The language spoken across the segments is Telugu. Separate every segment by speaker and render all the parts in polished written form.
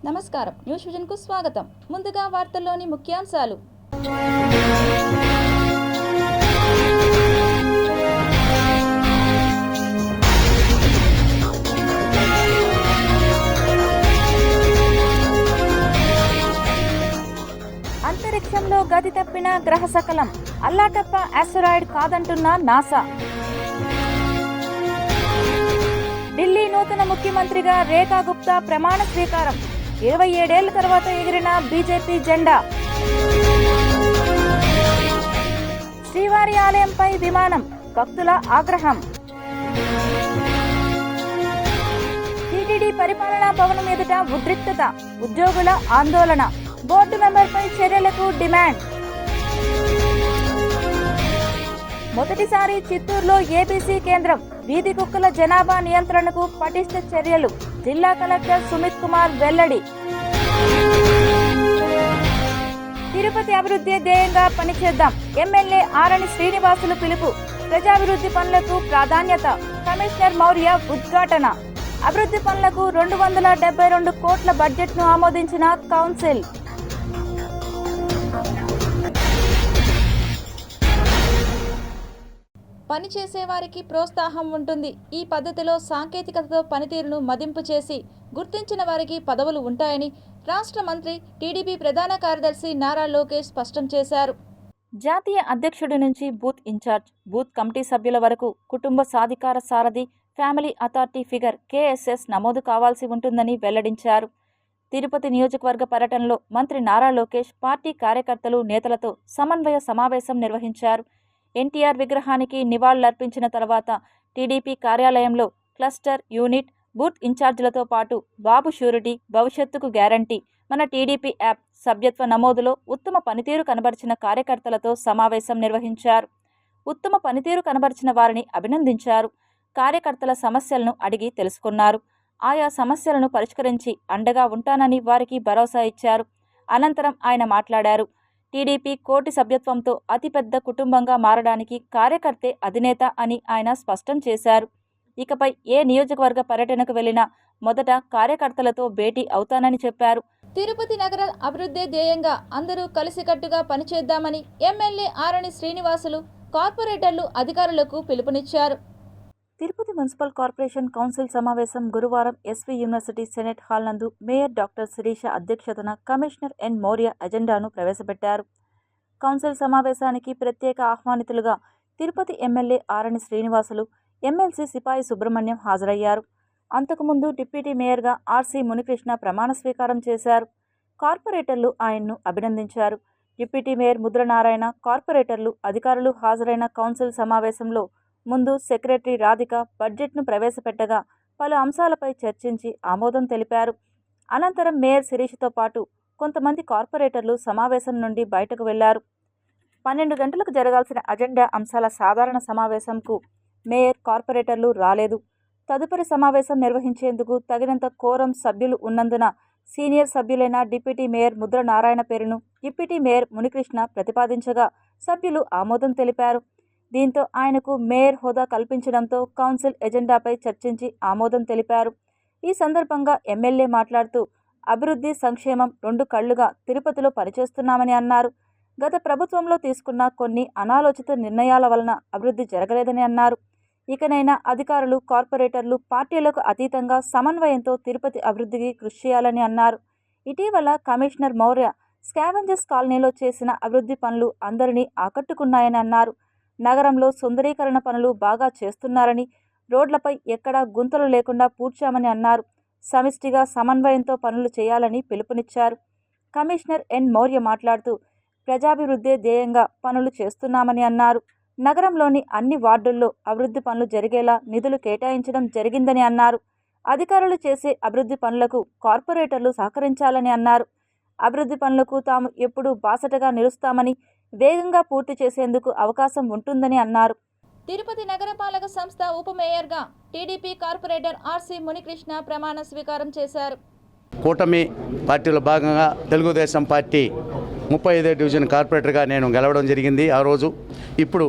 Speaker 1: నమస్కారం, న్యూస్ విజన్ కు స్వాగతం. ముందుగా వార్తల్లోని ముఖ్యాంశాలు. అంతరిక్షంలో గతి తప్పిన గ్రహ శకలం, అల్లాటప్ప ఆస్టరాయిడ్ కాదంటున్న నాసా. ఢిల్లీ నూతన ముఖ్యమంత్రిగా రేఖా గుప్తా ప్రమాణ స్వీకారం. 27 ఏళ్ల తర్వాత ఎగిరిన బీజేపీ జెండా. శ్రీవారి ఆలయంపై విమానం, భక్తుల ఆగ్రహం. టీటీడీ పరిపాలనా భవనం ఎదుట ఉద్రిక్తత, ఉద్యోగుల ఆందోళన. బోర్డు మెంబర్పై చర్యలకు డిమాండ్. మొదటిసారి చిత్తూరులో ఏబీసీ కేంద్రం, వీధి కుక్కల జనాభా నియంత్రణకు పటిష్ట చర్యలు. జిల్లా కలెక్టర్ సుమిత్ కుమార్ వెల్లడి. తిరుపతి అభివృద్ధి ధ్యేయంగా పనిచేద్దాం, ఎమ్మెల్యే ఆరణి శ్రీనివాసులు పిలుపు. ప్రజాభివృద్ధి పనులకు ప్రాధాన్యత, కమిషనర్ మౌర్య ఉద్ఘాటన. అభివృద్ధి పనులకు 272 కోట్ల బడ్జెట్ను ఆమోదించిన కౌన్సిల్. పనిచేసే వారికి ప్రోత్సాహం ఉంటుంది. ఈ పద్ధతిలో సాంకేతికతతో పనితీరును మదింపు చేసి గుర్తించిన వారికి పదవులు ఉంటాయని రాష్ట్ర మంత్రి, టీడీపీ ప్రధాన కార్యదర్శి నారా లోకేష్ స్పష్టం చేశారు. జాతీయ అధ్యక్షుడి నుంచి బూత్ ఇన్ఛార్జ్, బూత్ కమిటీ సభ్యుల వరకు కుటుంబ సాధికార సారథి, ఫ్యామిలీ అథారిటీ ఫిగర్ KSS నమోదు కావాల్సి ఉంటుందని వెల్లడించారు. తిరుపతి నియోజకవర్గ పర్యటనలో మంత్రి నారా లోకేష్ పార్టీ కార్యకర్తలు, నేతలతో సమన్వయ సమావేశం నిర్వహించారు. ఎన్టీఆర్ విగ్రహానికి నివాళులర్పించిన తర్వాత టీడీపీ కార్యాలయంలో క్లస్టర్, యూనిట్, బూత్ ఇన్ఛార్జీలతో పాటు బాబు షూరిటీ, భవిష్యత్తుకు గ్యారంటీ, మన టీడీపీ యాప్ సభ్యత్వ నమోదులో ఉత్తమ పనితీరు కనబరిచిన కార్యకర్తలతో సమావేశం నిర్వహించారు. ఉత్తమ పనితీరు కనబరిచిన వారిని అభినందించారు. కార్యకర్తల సమస్యలను అడిగి తెలుసుకున్నారు. ఆయా సమస్యలను పరిష్కరించి అండగా ఉంటానని వారికి భరోసా ఇచ్చారు. అనంతరం ఆయన మాట్లాడారు. టీడీపీ కోటి సభ్యత్వంతో అతిపెద్ద కుటుంబంగా మారడానికి కార్యకర్తే అధినేత అని ఆయన స్పష్టం చేశారు. ఇకపై ఏ నియోజకవర్గ పర్యటనకు వెళ్లినా మొదట కార్యకర్తలతో భేటీ అవుతానని చెప్పారు. తిరుపతి నగర అభివృద్ధి ధ్యేయంగా అందరూ కలిసికట్టుగా పనిచేద్దామని ఎమ్మెల్యే ఆరణి శ్రీనివాసులు కార్పొరేటర్లు, అధికారులకు పిలుపునిచ్చారు. తిరుపతి మున్సిపల్ కార్పొరేషన్ కౌన్సిల్ సమావేశం గురువారం ఎస్వి యూనివర్సిటీ సెనెట్ హాల్ నందు మేయర్ డాక్టర్ శిరీష అధ్యక్షతన కమిషనర్ ఎన్ మౌర్య అజెండాను ప్రవేశపెట్టారు. కౌన్సిల్ సమావేశానికి ప్రత్యేక ఆహ్వానితులుగా తిరుపతి ఎమ్మెల్యే ఆరణి శ్రీనివాసులు, ఎమ్మెల్సీ సిపాయి సుబ్రహ్మణ్యం హాజరయ్యారు. అంతకుముందు డిప్యూటీ మేయర్గా ఆర్సి మునికృష్ణ ప్రమాణ స్వీకారం చేశారు. కార్పొరేటర్లు ఆయన్ను అభినందించారు. డిప్యూటీ మేయర్ ముద్రనారాయణ, కార్పొరేటర్లు, అధికారులు హాజరైన కౌన్సిల్ సమావేశంలో ముందు సెక్రటరీ రాధిక బడ్జెట్ను ప్రవేశపెట్టగా పలు అంశాలపై చర్చించి ఆమోదం తెలిపారు. అనంతరం మేయర్ శిరీషతో పాటు కొంతమంది కార్పొరేటర్లు సమావేశం నుండి బయటకు వెళ్లారు. 12 గంటలకు జరగాల్సిన అజెండా అంశాల సాధారణ సమావేశంకు మేయర్, కార్పొరేటర్లు రాలేదు. తదుపరి సమావేశం నిర్వహించేందుకు తగినంత కోరం సభ్యులు ఉన్నందున senior సభ్యులైన deputy mayor Mudra Narayana పేరును డిప్యూటీ మేయర్ మునికృష్ణ ప్రతిపాదించగా సభ్యులు ఆమోదం తెలిపారు. దీంతో ఆయనకు మేయర్ హోదా కల్పించడంతో కౌన్సిల్ ఎజెండాపై చర్చించి ఆమోదం తెలిపారు. ఈ సందర్భంగా ఎమ్మెల్యే మాట్లాడుతూ అభివృద్ధి, సంక్షేమం 2 కళ్లుగా తిరుపతిలో పనిచేస్తున్నామని అన్నారు. గత ప్రభుత్వంలో తీసుకున్న కొన్ని అనాలోచిత నిర్ణయాల వలన అభివృద్ధి జరగలేదని అన్నారు. ఇకనైనా అధికారులు, కార్పొరేటర్లు పార్టీలకు అతీతంగా సమన్వయంతో తిరుపతి అభివృద్ధికి కృషి చేయాలని అన్నారు. ఇటీవల కమిషనర్ మౌర్య స్కావెంజర్స్ కాలనీలో చేసిన అభివృద్ధి పనులు అందరినీ ఆకట్టుకున్నాయని అన్నారు. నగరంలో సుందరీకరణ పనులు బాగా చేస్తున్నారని, రోడ్లపై ఎక్కడా గుంతలు లేకుండా పూడ్చామని అన్నారు. సమిష్టిగా సమన్వయంతో పనులు చేయాలని పిలుపునిచ్చారు. కమిషనర్ ఎన్ మౌర్య మాట్లాడుతూ ప్రజాభివృద్ధి ధ్యేయంగా పనులు చేస్తున్నామని అన్నారు. నగరంలోని అన్ని వార్డుల్లో అభివృద్ధి పనులు జరిగేలా నిధులు కేటాయించడం జరిగిందని అన్నారు. అధికారులు చేసే అభివృద్ధి పనులకు కార్పొరేటర్లు సహకరించాలని అన్నారు. అభివృద్ధి పనులకు తాము ఎప్పుడూ బాసటగా నిలుస్తామని, వేగంగా పూర్తి చేసేందుకు అవకాశం ఉంటుందని అన్నారు. తిరుపతి నగరపాలక సంస్థ ఉప మేయర్గా టీడీపీ కార్పొరేటర్ ఆర్సి మునికృష్ణ ప్రమాణ స్వీకారం చేశారు.
Speaker 2: కూటమి పార్టీలో భాగంగా తెలుగుదేశం పార్టీ 35వ డివిజన్ కార్పొరేటర్గా నేను గెలవడం జరిగింది ఆ రోజు. ఇప్పుడు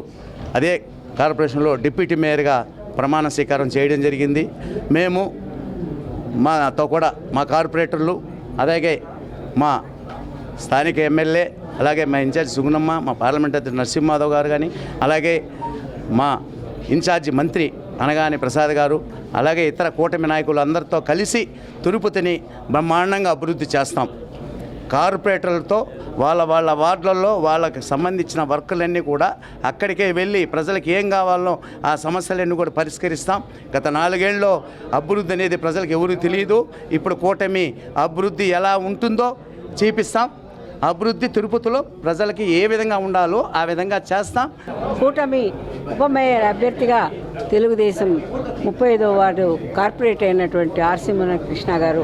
Speaker 2: అదే కార్పొరేషన్లో డిప్యూటీ మేయర్గా ప్రమాణ స్వీకారం చేయడం జరిగింది. మేము మాతో కూడా మా కార్పొరేటర్లు అలాగే మా స్థానిక ఎమ్మెల్యే, అలాగే మా ఇన్ఛార్జ్ సుగుణమ్మ, మా పార్లమెంట్ అధ్యక్షుడు నరసింహారావు గారు కానీ, అలాగే మా ఇన్ఛార్జి మంత్రి అనగాని ప్రసాద్ గారు, అలాగే ఇతర కూటమి నాయకులు అందరితో కలిసి తిరుపతిని బ్రహ్మాండంగా అభివృద్ధి చేస్తాం. కార్పొరేటర్లతో వాళ్ళ వార్డులలో వాళ్ళకి సంబంధించిన వర్కులన్నీ కూడా అక్కడికే వెళ్ళి ప్రజలకు ఏం కావాలో ఆ సమస్యలన్నీ కూడా పరిష్కరిస్తాం. గత 4 ఏళ్ళలో అభివృద్ధి అనేది ప్రజలకు ఎవరు తెలియదు. ఇప్పుడు కూటమి అభివృద్ధి ఎలా ఉంటుందో చూపిస్తాం. అభివృద్ధి తిరుపతిలో ప్రజలకి ఏ విధంగా ఉండాలో ఆ విధంగా చేస్తాం.
Speaker 3: కూటమి ఉప మేయర్ అభ్యర్థిగా తెలుగుదేశం 35వ వార్డు కార్పొరేట్ అయినటువంటి ఆర్సి కృష్ణ గారు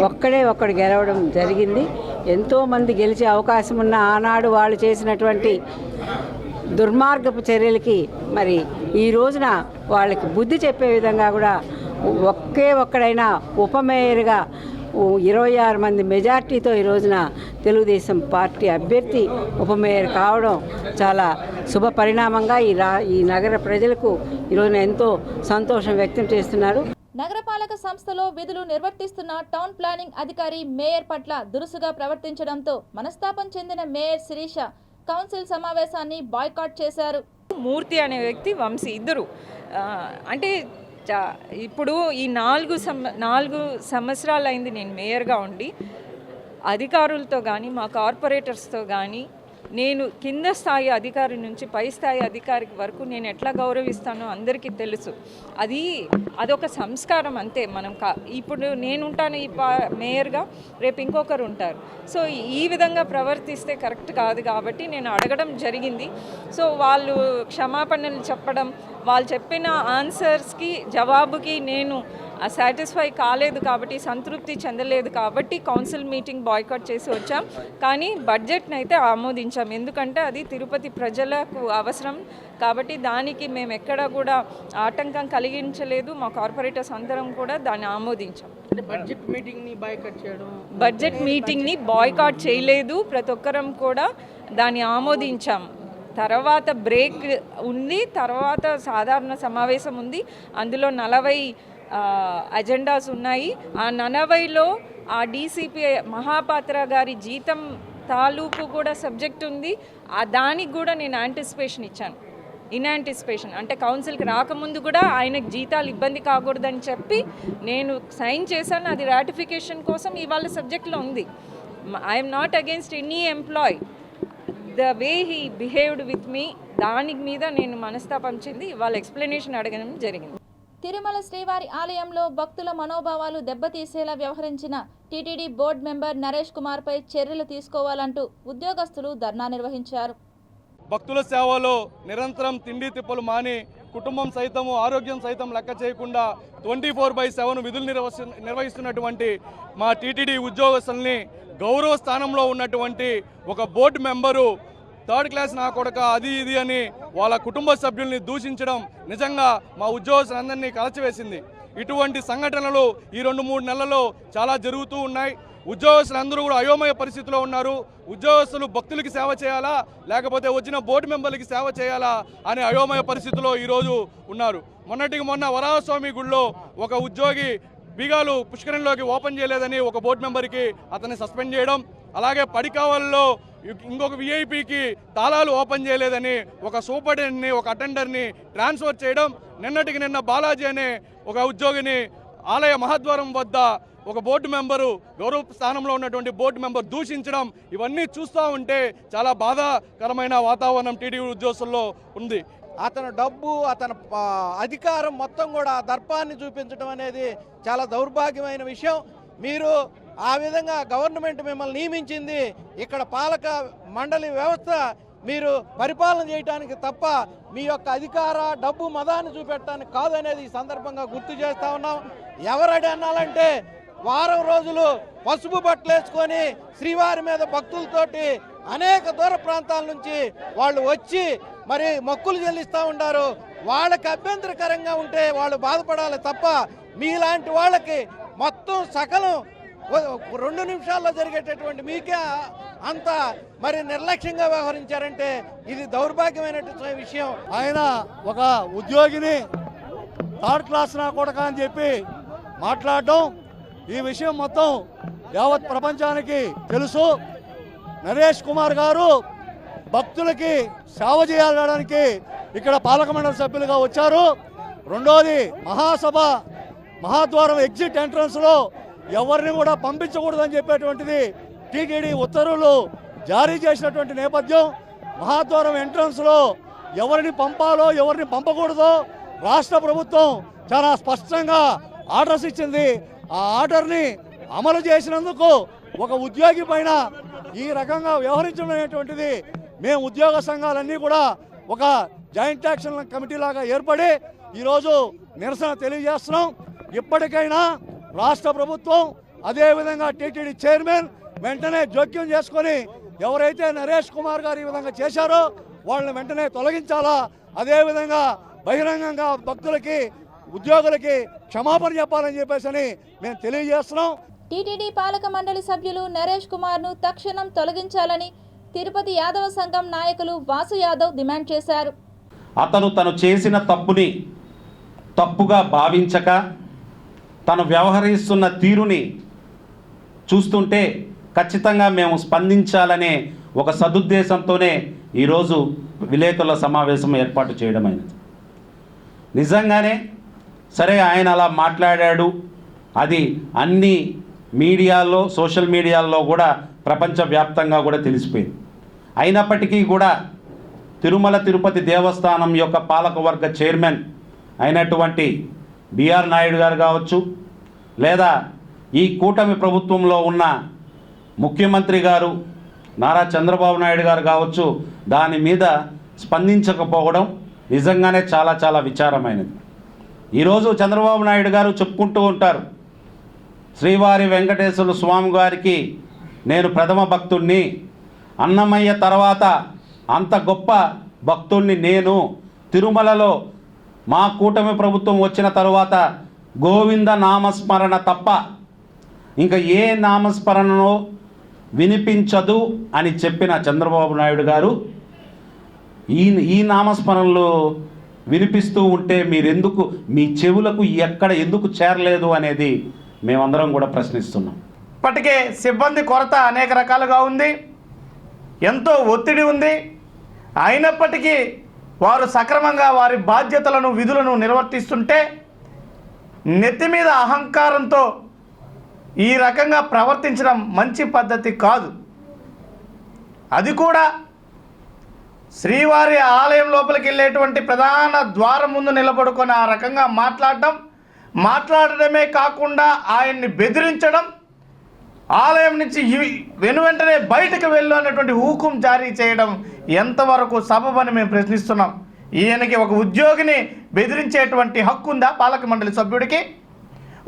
Speaker 3: ఒక్కడు గెలవడం జరిగింది. ఎంతోమంది గెలిచే అవకాశం ఉన్న ఆనాడు వాళ్ళు చేసినటువంటి దుర్మార్గపు చర్యలకి మరి ఈ రోజున వాళ్ళకి బుద్ధి చెప్పే విధంగా కూడా ఒక్కడైనా ఉప మేయర్గా 26 మంది మెజార్టీతో ఈ రోజున తెలుగుదేశం పార్టీ అభ్యర్థి ఉప మేయర్ కావడం చాలా శుభ పరిణామంగా ఈ నగర ప్రజలకు ఈరోజున ఎంతో సంతోషం వ్యక్తం చేస్తున్నారు.
Speaker 1: నగరపాలక సంస్థలో విధులు నిర్వర్తిస్తున్న టౌన్ ప్లానింగ్ అధికారి మేయర్ పట్ల దురుసుగా ప్రవర్తించడంతో మనస్తాపం చెందిన మేయర్ శిరీష కౌన్సిల్ సమావేశాన్ని బాయ్కాట్ చేశారు.
Speaker 4: మూర్తి అనే వ్యక్తి, వంశీ ఇద్దరు అంటే ఇప్పుడు ఈ 4 సంవత్సరాలు అయింది నేను మేయర్గా ఉండి, అధికారులతో కానీ మా కార్పొరేటర్స్తో కానీ నేను కింద స్థాయి అధికారి నుంచి పై స్థాయి అధికారికి వరకు నేను ఎట్లా గౌరవిస్తానో అందరికీ తెలుసు. అదొక సంస్కారం అంతే. మనం ఇప్పుడు నేను ఉంటాను ఈ మేయర్గా, రేపు ఇంకొకరు ఉంటారు. సో ఈ విధంగా ప్రవర్తిస్తే కరెక్ట్ కాదు కాబట్టి నేను అడగడం జరిగింది. సో వాళ్ళు క్షమాపణలు చెప్పడం, వాళ్ళు చెప్పిన ఆన్సర్స్కి జవాబుకి నేను సాటిస్ఫై కాలేదు కాబట్టి, సంతృప్తి చెందలేదు కాబట్టి కౌన్సిల్ మీటింగ్ బాయ్కాట్ చేసి వచ్చాం. కానీ బడ్జెట్ని అయితే ఆమోదించాం, ఎందుకంటే అది తిరుపతి ప్రజలకు అవసరం కాబట్టి దానికి మేము ఎక్కడ కూడా ఆటంకం కలిగించలేదు. మా కార్పొరేటర్స్ అందరం కూడా దాన్ని ఆమోదించాం.
Speaker 5: బడ్జెట్
Speaker 4: మీటింగ్ని బాయ్కాట్ చేయలేదు, ప్రతి ఒక్కరం కూడా దాన్ని ఆమోదించాం. తర్వాత బ్రేక్ ఉంది, తర్వాత సాధారణ సమావేశం ఉంది. అందులో 40 అజెండాస్ ఉన్నాయి. ఆ 40లో ఆ డీసీపీ మహాపాత్ర గారి జీతం తాలూకు కూడా సబ్జెక్ట్ ఉంది. దానికి కూడా నేను యాంటిసిపేషన్ ఇచ్చాను. ఇన్యాంటిసిపేషన్ అంటే కౌన్సిల్కి రాకముందు కూడా ఆయనకు జీతాలు ఇబ్బంది కాకూడదని చెప్పి నేను సైన్ చేశాను. అది రాటిఫికేషన్ కోసం ఇవాళ సబ్జెక్ట్లో ఉంది. I'm not against any employee, the way he behaved with me దానికి మీద నేను మనస్తాపం చెంది ఇవాళ ఎక్స్ప్లెనేషన్ అడగడం జరిగింది.
Speaker 1: తిరుమల శ్రీవారి ఆలయంలో భక్తుల మనోభావాలు దెబ్బతీసేలా వ్యవహరించిన టీటీడీ బోర్డు మెంబర్ నరేష్ కుమార్పై చర్యలు తీసుకోవాలంటూ ఉద్యోగస్తులు ధర్నా నిర్వహించారు.
Speaker 6: భక్తుల సేవలో నిరంతరం తిండి తిప్పలు మాని కుటుంబం సైతము ఆరోగ్యం సైతం లెక్క చేయకుండా 24/7 విధులు నిర్వహిస్తున్నటువంటి మా టీటీడీ ఉద్యోగస్తుల్ని గౌరవ స్థానంలో ఉన్నటువంటి ఒక బోర్డు మెంబరు 3rd క్లాస్ నా కొడక అది ఇది అని వాళ్ళ కుటుంబ సభ్యుల్ని దూషించడం నిజంగా మా ఉద్యోగస్తులందరినీ కలచివేసింది. ఇటువంటి సంఘటనలు ఈ 2-3 నెలల్లో చాలా జరుగుతూ ఉన్నాయి. ఉద్యోగస్తులందరూ కూడా అయోమయ పరిస్థితిలో ఉన్నారు. ఉద్యోగస్తులు భక్తులకి సేవ చేయాలా లేకపోతే వచ్చిన బోర్డు మెంబర్లకి సేవ చేయాలా అనే అయోమయ పరిస్థితిలో ఈరోజు ఉన్నారు. మొన్న వరాహస్వామి గుడిలో ఒక ఉద్యోగి బీగాలు పుష్కరంలోకి ఓపెన్ చేయలేదని ఒక బోర్డు మెంబర్కి అతన్ని సస్పెండ్ చేయడం, అలాగే పడికావల్లో ఇంకొక విఐపికి తాళాలు ఓపెన్ చేయలేదని ఒక సూపరింటెండెంట్ని ఒక అటెండర్ని ట్రాన్స్ఫర్ చేయడం, నిన్న బాలాజీ అనే ఒక ఉద్యోగిని ఆలయ మహాద్వారం వద్ద ఒక బోర్డు మెంబరు గౌరవ స్థానంలో ఉన్నటువంటి బోర్డు మెంబర్ దూషించడం, ఇవన్నీ చూస్తూ ఉంటే చాలా బాధాకరమైన వాతావరణం టీడీ ఉద్యోగస్తుల్లో ఉంది.
Speaker 5: అతని డబ్బు, అతని అధికారం మొత్తం కూడా దర్పాన్ని చూపించడం అనేది చాలా దౌర్భాగ్యమైన విషయం. మీరు ఆ విధంగా గవర్నమెంట్ మిమ్మల్ని నియమించింది ఇక్కడ పాలక మండలి వ్యవస్థ మీరు పరిపాలన చేయడానికి తప్ప మీ యొక్క అధికార డబ్బు మదాన్ని చూపెట్టడానికి కాదనేది ఈ సందర్భంగా గుర్తు చేస్తూ ఉన్నాం. ఎవరడి అన్నాలంటే వారం రోజులు పసుపు బట్టలు వేసుకొని శ్రీవారి మీద భక్తులతోటి అనేక దూర ప్రాంతాల నుంచి వాళ్ళు వచ్చి మరి మొక్కులు చెల్లిస్తూ ఉంటారు. వాళ్ళకి అభ్యంతరకరంగా ఉంటే వాళ్ళు బాధపడాలి తప్ప మీలాంటి వాళ్ళకి మొత్తం సకలం 2 నిమిషాల్లో జరిగేటటువంటి మీకే అంత మరి నిర్లక్ష్యంగా వ్యవహరించారంటే ఇది దౌర్భాగ్యమైనటువంటి విషయం.
Speaker 7: ఆయన ఒక ఉద్యోగిని 3rd క్లాస్ నా కొడక అని చెప్పి మాట్లాడడం, ఈ విషయం మొత్తం యావత్ ప్రపంచానికి తెలుసు. నరేష్ కుమార్ గారు భక్తులకి సేవ చేయడానికి ఇక్కడ పాలక మండలి సభ్యులుగా వచ్చారు. రెండోది మహాసభ మహాద్వారం ఎగ్జిట్ ఎంట్రన్స్లో ఎవరిని కూడా పంపించకూడదని చెప్పేటువంటిది టీటీడీ ఉత్తర్వులు జారీ చేసినటువంటి నేపథ్యం. మహాద్వారం ఎంట్రన్స్లో ఎవరిని పంపాలో ఎవరిని పంపకూడదో రాష్ట్ర ప్రభుత్వం చాలా స్పష్టంగా ఆర్డర్స్ ఇచ్చింది. ఆ ఆర్డర్ని అమలు చేసినందుకు ఒక ఉద్యోగి పైన ఈ రకంగా వ్యవహరించడం అనేటువంటిది మేము ఉద్యోగ సంఘాలన్నీ కూడా ఒక జాయింట్ యాక్షన్ కమిటీ లాగా ఏర్పడి ఈరోజు నిరసన తెలియజేస్తున్నాం. ఇప్పటికైనా రాష్ట్ర ప్రభుత్వం అదేవిధంగా టీటీడీ చైర్మన్ వెంటనే జోక్యం చేసుకొని ఎవరైతే నరేష్ కుమార్ గారు ఈ విధంగా చేశారో వాళ్ళని వెంటనే తొలగించాలా. అదేవిధంగా బహిరంగంగా భక్తులకి ఉద్యోగులకి క్షమాపణ చెప్పాలని చెప్పేసి మేము తెలియజేస్తున్నాం.
Speaker 1: టీటీడీ పాలక మండలి సభ్యులు నరేష్ కుమార్ను తక్షణం తొలగించాలని తిరుపతి యాదవ సంఘం నాయకులు వాసు యాదవ్ డిమాండ్ చేశారు.
Speaker 8: అతను చేసిన తప్పుని తప్పుగా భావించక తను వ్యవహరిస్తున్న తీరుని చూస్తుంటే ఖచ్చితంగా మేము స్పందించాలనే ఒక సదుద్దేశంతోనే ఈరోజు విలేకరుల సమావేశం ఏర్పాటు చేయడమైనది. నిజంగానే సరే ఆయన అలా మాట్లాడాడు, అది అన్ని మీడియాలో సోషల్ మీడియాల్లో కూడా ప్రపంచవ్యాప్తంగా కూడా తెలిసిపోయింది. అయినప్పటికీ కూడా తిరుమల తిరుపతి దేవస్థానం యొక్క పాలకవర్గ చైర్మన్ అయినటువంటి బిఆర్ నాయుడు గారు కావచ్చు, లేదా ఈ కూటమి ప్రభుత్వంలో ఉన్న ముఖ్యమంత్రి గారు నారా చంద్రబాబు నాయుడు గారు కావచ్చు, దాని మీద స్పందించకపోవడం నిజంగానే చాలా చాలా విచారమైనది. ఈరోజు చంద్రబాబు నాయుడు గారు చెప్పుకుంటూ ఉంటారు, శ్రీవారి వెంకటేశ్వర స్వామి గారికి నేను ప్రథమ భక్తుణ్ణి, అన్నమయ్య తర్వాత అంత గొప్ప భక్తుణ్ణి నేను. తిరుమలలో మా కూటమి ప్రభుత్వం వచ్చిన తరువాత గోవింద నామస్మరణ తప్ప ఇంకా ఏ నామస్మరణలో వినిపించదు అని చెప్పిన చంద్రబాబు నాయుడు గారు ఈ నామస్మరణలు వినిపిస్తూ ఉంటే మీరెందుకు మీ చెవులకు ఎక్కడ ఎందుకు చేరలేదు అనేది మేమందరం కూడా ప్రశ్నిస్తున్నాం.
Speaker 9: ఇప్పటికే సిబ్బంది కొరత అనేక రకాలుగా ఉంది, ఎంతో ఒత్తిడి ఉంది. అయినప్పటికీ వారు సక్రమంగా వారి బాధ్యతలను విధులను నిర్వర్తిస్తుంటే నెత్తి మీద అహంకారంతో ఈ రకంగా ప్రవర్తించడం మంచి పద్ధతి కాదు. అది కూడా శ్రీవారి ఆలయం లోపలికి వెళ్ళేటువంటి ప్రధాన ద్వారం ముందు నిలబడుకొని ఆ రకంగా మాట్లాడడమే కాకుండా ఆయన్ని బెదిరించడం, ఆలయం నుంచి వెనువెంటనే బయటకు వెళ్ళు అనేటువంటి హుకుం జారీ చేయడం ఎంతవరకు సబబని మేము ప్రశ్నిస్తున్నాం. ఈయనకి ఒక ఉద్యోగిని బెదిరించేటువంటి హక్కు ఉందా? పాలక మండలి సభ్యుడికి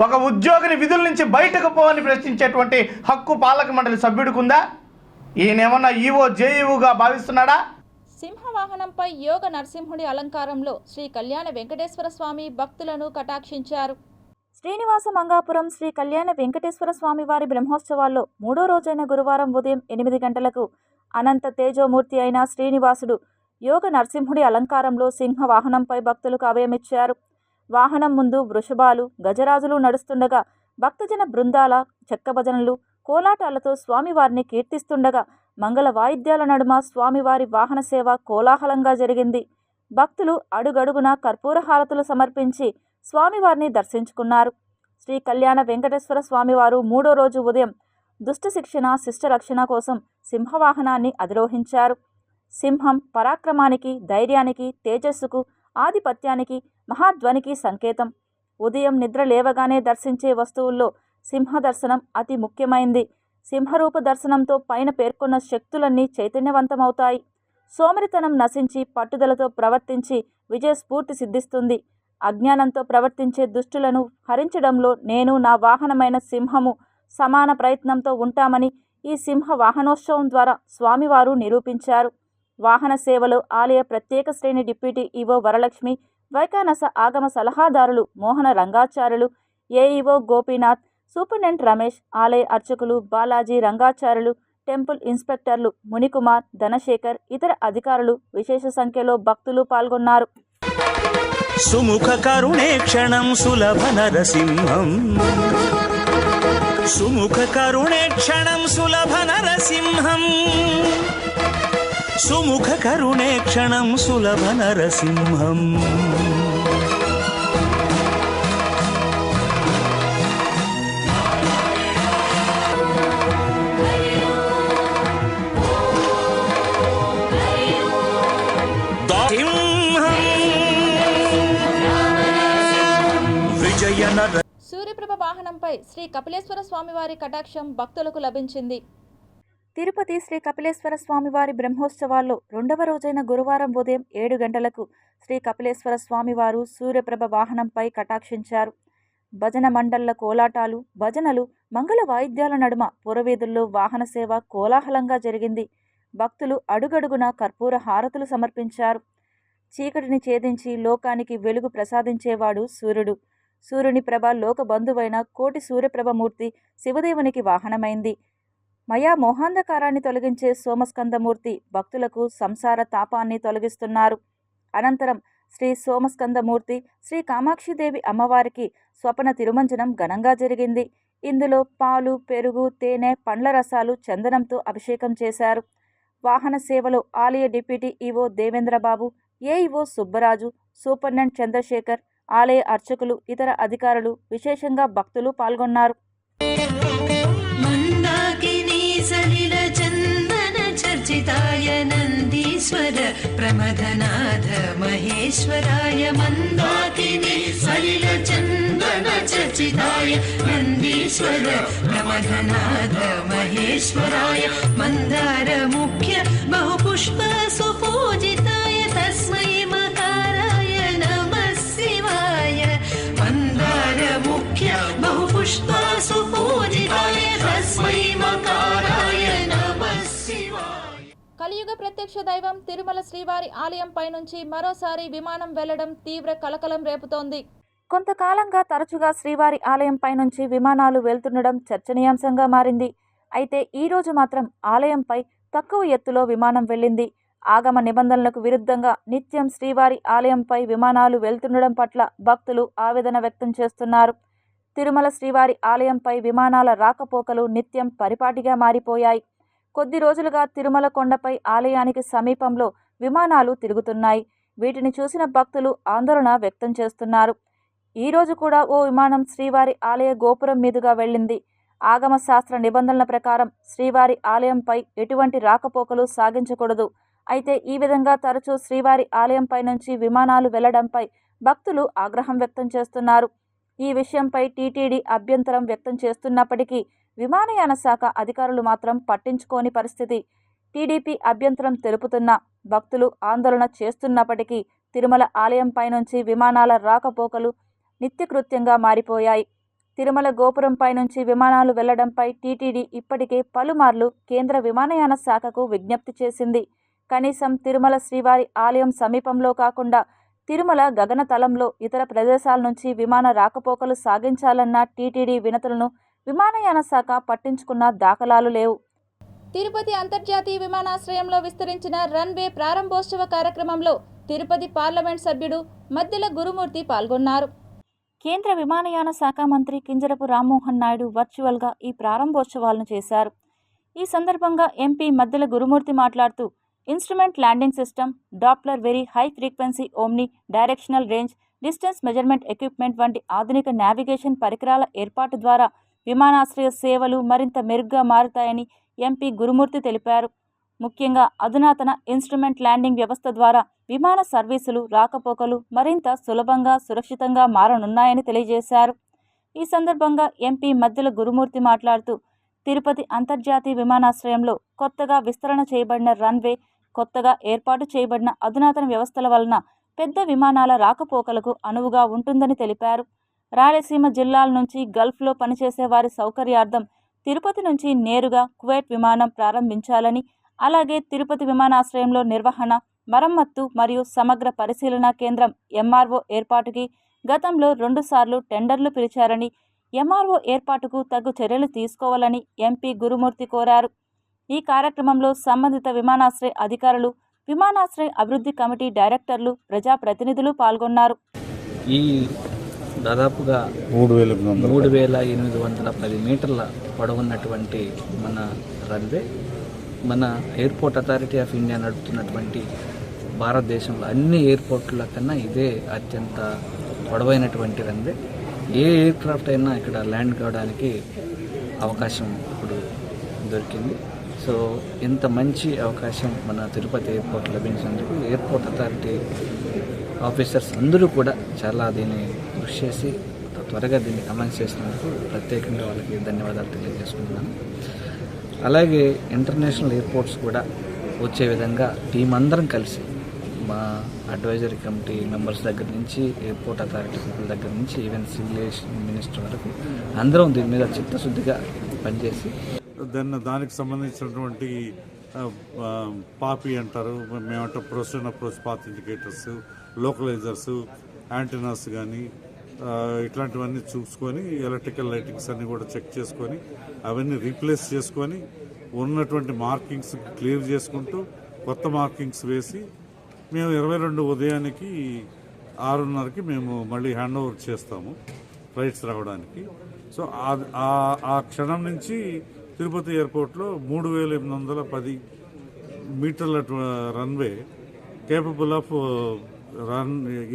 Speaker 9: ఒక ఉద్యోగిని విధుల నుంచి బయటకు పోవని ప్రశ్నించేటువంటి హక్కు పాలక మండలి సభ్యుడికి ఉందా? ఈయన ఏమన్నా ఈవో జేఈఓగా భావిస్తున్నాడా?
Speaker 1: సింహవాహనంపై యోగ నరసింహుడి అలంకారంలో శ్రీ కళ్యాణ వెంకటేశ్వర స్వామి భక్తులను కటాక్షించారు. శ్రీనివాస మంగాపురం శ్రీ కళ్యాణ వెంకటేశ్వర స్వామి వారి బ్రహ్మోత్సవాల్లో 3వ రోజైన గురువారం ఉదయం 8 గంటలకు అనంత తేజోమూర్తి అయిన శ్రీనివాసుడు యోగ నరసింహుడి అలంకారంలో సింహ వాహనంపై భక్తులకు అభయమిచ్చారు. వాహనం ముందు వృషభాలు, గజరాజులు నడుస్తుండగా భక్తజన బృందాల చెక్కభజనలు, కోలాటాలతో స్వామివారిని కీర్తిస్తుండగా మంగళ వాయిద్యాల నడుమ స్వామివారి వాహన సేవ కోలాహలంగా జరిగింది. భక్తులు అడుగడుగునా కర్పూర హారతులు సమర్పించి స్వామివారిని దర్శించుకున్నారు. శ్రీ కళ్యాణ వెంకటేశ్వర స్వామివారు 3వ రోజు ఉదయం దుష్ట శిక్షణ శిష్ట రక్షణ కోసం సింహవాహనాన్ని అధిరోహించారు. సింహం పరాక్రమానికి, ధైర్యానికి, తేజస్సుకు, ఆధిపత్యానికి, మహాధ్వనికి సంకేతం. ఉదయం నిద్ర లేవగానే దర్శించే వస్తువుల్లో సింహ దర్శనం అతి ముఖ్యమైంది. సింహరూప దర్శనంతో పైన పేర్కొన్న శక్తులన్నీ చైతన్యవంతమవుతాయి. సోమరితనం నశించి పట్టుదలతో ప్రవర్తించి విజయస్ఫూర్తి సిద్ధిస్తుంది. అజ్ఞానంతో ప్రవర్తించే దుష్టులను హరించడంలో నేను, నా వాహనమైన సింహము సమాన ప్రయత్నంతో ఉంటామని ఈ సింహ వాహనోత్సవం ద్వారా స్వామివారు నిరూపించారు. వాహన సేవలో ఆలయ ప్రత్యేక శ్రేణి డిప్యూటీ ఈవో వరలక్ష్మి, వైకానస ఆగమ సలహాదారులు మోహన రంగాచార్యులు, ఏఈఓ గోపీనాథ్, సూపరింటెండెంట్ రమేష్, ఆలయ అర్చకులు బాలాజీ రంగాచార్యులు, టెంపుల్ ఇన్స్పెక్టర్లు మునికుమార్, ధనశేఖర్, ఇతర అధికారులు విశేష సంఖ్యలో భక్తులు పాల్గొన్నారు.
Speaker 10: సుముఖ కరుణే క్షణం సులభ నరసింహం సుముఖ కరుణే క్షణం సులభ నరసింహం సుముఖ కరుణే క్షణం సులభ నరసింహం
Speaker 1: సూర్యప్రభ వాహనంపై శ్రీ కపిలేశ్వర స్వామివారి కటాక్షం భక్తులకు లభించింది. తిరుపతి శ్రీ కపిలేశ్వర స్వామివారి బ్రహ్మోత్సవాల్లో రెండవ రోజైన గురువారం ఉదయం 7 గంటలకు శ్రీ కపిలేశ్వర స్వామివారు సూర్యప్రభ వాహనంపై కటాక్షించారు. భజన మండళ్ల కోలాటాలు, భజనలు, మంగళ వాయిద్యాల నడుమ పురవీధుల్లో వాహన సేవ కోలాహలంగా జరిగింది. భక్తులు అడుగడుగున కర్పూర హారతులు సమర్పించారు. చీకటిని ఛేదించి లోకానికి వెలుగు ప్రసాదించేవాడు సూర్యుడు. సూర్యుని ప్రభ లోక బంధువైన కోటి సూర్యప్రభమూర్తి శివదేవునికి వాహనమైంది. మయా మోహాంధకారాన్ని తొలగించే సోమస్కందమూర్తి భక్తులకు సంసార తాపాన్ని తొలగిస్తున్నారు. అనంతరం శ్రీ సోమస్కందమూర్తి, శ్రీ కామాక్షిదేవి అమ్మవారికి స్వపన తిరుమంజనం ఘనంగా జరిగింది. ఇందులో పాలు, పెరుగు, తేనె, పండ్ల రసాలు, చందనంతో అభిషేకం చేశారు. వాహన సేవలో ఆలయ deputy EO Devendrababu, AEO Subbaraju, superintendent Chandrasekhar, ఆలయ అర్చకులు, ఇతర అధికారులు, విశేషంగా భక్తులు పాల్గొన్నారు.
Speaker 11: మందాకినీ సలిల చందన చర్చితాయ నందీశ్వర ప్రమథనాథ మహేశ్వరాయ మందాకినీ సలిల చందన చర్చితాయ నందీశ్వర ప్రమథనాథ మహేశ్వరాయ మందార ముఖ్య బహుపుష్ప సుపూజితాయ తస్మై మకారాయ నమః శివాయ మందార ముఖ్య బహుపుష్ప సుపూజితాయ తస్మై మకారాయ నమః శివాయ.
Speaker 1: కలియుగ ప్రత్యక్ష దైవం తిరుమల శ్రీవారి ఆలయంపై నుంచి మరోసారి విమానం వెళ్లడం తీవ్ర కలకలం రేపుతోంది. కొంతకాలంగా తరచుగా శ్రీవారి ఆలయంపై నుంచి విమానాలు వెళ్తుండడం చర్చనీయాంశంగా మారింది. అయితే ఈ రోజు మాత్రం ఆలయంపై తక్కువ ఎత్తులో విమానం వెళ్ళింది. ఆగమ నిబంధనలకు విరుద్ధంగా నిత్యం శ్రీవారి ఆలయంపై విమానాలు వెళ్తుండడం పట్ల భక్తులు ఆవేదన వ్యక్తం చేస్తున్నారు. తిరుమల శ్రీవారి ఆలయంపై విమానాల రాకపోకలు నిత్యం పరిపాటిగా మారిపోయాయి. కొద్ది రోజులుగా తిరుమల కొండపై ఆలయానికి సమీపంలో విమానాలు తిరుగుతున్నాయి. వీటిని చూసిన భక్తులు ఆందోళన వ్యక్తం చేస్తున్నారు. ఈ రోజు కూడా ఓ విమానం శ్రీవారి ఆలయ గోపురం మీదుగా వెళ్ళింది. ఆగమ శాస్త్ర నిబంధనల ప్రకారం శ్రీవారి ఆలయంపై ఎటువంటి రాకపోకలు సాగించకూడదు. అయితే ఈ విధంగా తరచూ శ్రీవారి ఆలయంపై నుంచి విమానాలు వెళ్లడంపై భక్తులు ఆగ్రహం వ్యక్తం చేస్తున్నారు. ఈ విషయంపై టీటీడీ అభ్యంతరం వ్యక్తం చేస్తున్నప్పటికీ విమానయాన శాఖ అధికారులు మాత్రం పట్టించుకోని పరిస్థితి. టీడీపీ అభ్యంతరం తెలుపుతున్న భక్తులు ఆందోళన చేస్తున్నప్పటికీ తిరుమల ఆలయంపై నుంచి విమానాల రాకపోకలు నిత్యకృత్యంగా మారిపోయాయి. తిరుమల గోపురంపై నుంచి విమానాలు వెళ్లడంపై టీటీడీ ఇప్పటికే పలుమార్లు కేంద్ర విమానయాన శాఖకు విజ్ఞప్తి చేసింది. కనీసం తిరుమల శ్రీవారి ఆలయం సమీపంలో కాకుండా తిరుమల గగనతలంలో ఇతర ప్రదేశాల నుంచి విమాన రాకపోకలు సాగించాలన్న టీటీడీ వినతులను విమానయాన శాఖ పట్టించుకున్న దాఖలాలు లేవు. తిరుపతి అంతర్జాతీయ విమానాశ్రయంలో విస్తరించిన రన్వే ప్రారంభోత్సవ కార్యక్రమంలో తిరుపతి పార్లమెంట్ సభ్యుడు మద్దెల గురుమూర్తి పాల్గొన్నారు. కేంద్ర విమానయాన శాఖ మంత్రి కింజరపు రామ్మోహన్ నాయుడు వర్చువల్గా ఈ ప్రారంభోత్సవాలను చేశారు. ఈ సందర్భంగా ఎంపీ మద్దెల గురుమూర్తి మాట్లాడుతూ instrument landing system, Doppler very high frequency omni directional range, distance measurement equipment వంటి ఆధునిక నావిగేషన్ పరికరాల ఏర్పాటు ద్వారా విమానాశ్రయ సేవలు మరింత మెరుగ్గా మారుతాయని ఎంపీ గురుమూర్తి తెలిపారు. ముఖ్యంగా అధునాతన ఇన్స్ట్రుమెంట్ ల్యాండింగ్ వ్యవస్థ ద్వారా విమాన సర్వీసులు, రాకపోకలు మరింత సులభంగా, సురక్షితంగా మారనున్నాయని తెలియజేశారు. ఈ సందర్భంగా ఎంపీ మద్దెల గురుమూర్తి మాట్లాడుతూ తిరుపతి అంతర్జాతీయ విమానాశ్రయంలో కొత్తగా విస్తరణ చేయబడిన రన్వే, కొత్తగా ఏర్పాటు చేయబడిన అధునాతన వ్యవస్థల వలన పెద్ద విమానాల రాకపోకలకు అనువుగా ఉంటుందని తెలిపారు. రాయలసీమ జిల్లాల నుంచి గల్ఫ్లో పనిచేసే వారి సౌకర్యార్థం తిరుపతి నుంచి నేరుగా కువైట్ విమానం ప్రారంభించాలని, అలాగే తిరుపతి విమానాశ్రయంలో నిర్వహణ, మరమ్మత్తు మరియు సమగ్ర పరిశీలనా కేంద్రం ఎంఆర్ఓ ఏర్పాటుకి గతంలో 2 సార్లు టెండర్లు పిలిచారని, ఎంఆర్ఓ ఏర్పాటుకు తగు చర్యలు తీసుకోవాలని ఎంపీ గురుమూర్తి కోరారు. ఈ కార్యక్రమంలో సంబంధిత విమానాశ్రయ అధికారులు, విమానాశ్రయ అభివృద్ధి కమిటీ డైరెక్టర్లు, ప్రజాప్రతినిధులు పాల్గొన్నారు.
Speaker 12: ఈ దాదాపుగా 3,810 మీటర్ల పొడవున్నటువంటి మన రన్వే మన ఎయిర్పోర్ట్ అథారిటీ ఆఫ్ ఇండియా నడుపుతున్నటువంటి భారతదేశంలో అన్ని ఎయిర్పోర్ట్ల కన్నా ఇదే అత్యంత పొడవైనటువంటి రన్వే. ఏ ఎయిర్క్రాఫ్ట్ అయినా ఇక్కడ ల్యాండ్ కావడానికి అవకాశం ఇప్పుడు దొరికింది. సో ఇంత మంచి అవకాశం మన తిరుపతి ఎయిర్పోర్ట్ లభించినందుకు ఎయిర్పోర్ట్ అథారిటీ ఆఫీసర్స్ అందరూ కూడా చాలా దీన్ని కృషి చేసి త్వరగా దీన్ని కమెంట్ చేసినందుకు ప్రత్యేకంగా వాళ్ళకి ధన్యవాదాలు తెలియజేసుకుంటున్నాను. అలాగే ఇంటర్నేషనల్ ఎయిర్పోర్ట్స్ కూడా వచ్చే విధంగా టీం అందరం కలిసి మా అడ్వైజరీ కమిటీ మెంబర్స్ దగ్గర నుంచి ఎయిర్పోర్ట్ అథారిటీ పీపుల్ దగ్గర నుంచి ఈవెన్ సివిల్ ఏవియేషన్ మినిస్టర్ వరకు అందరం దీని మీద చిత్తశుద్ధిగా పనిచేసి
Speaker 13: దానికి సంబంధించినటువంటి పాపి అంటారు, మేమంటే precision approach path indicators, localizers, antennas కానీ ఇట్లాంటివన్నీ చూసుకొని ఎలక్ట్రికల్ లైటింగ్స్ అన్నీ కూడా చెక్ చేసుకొని అవన్నీ రీప్లేస్ చేసుకొని ఉన్నటువంటి మార్కింగ్స్ క్లియర్ చేసుకుంటూ కొత్త మార్కింగ్స్ వేసి మేము 22 ఉదయానికి 6:30కి మేము మళ్ళీ హ్యాండ్ ఓవర్ చేస్తాము ఫ్లైట్స్ రావడానికి. సో ఆ క్షణం నుంచి తిరుపతి ఎయిర్పోర్ట్లో 3,810 మీటర్ల రన్వే కేపబుల్ ఆఫ్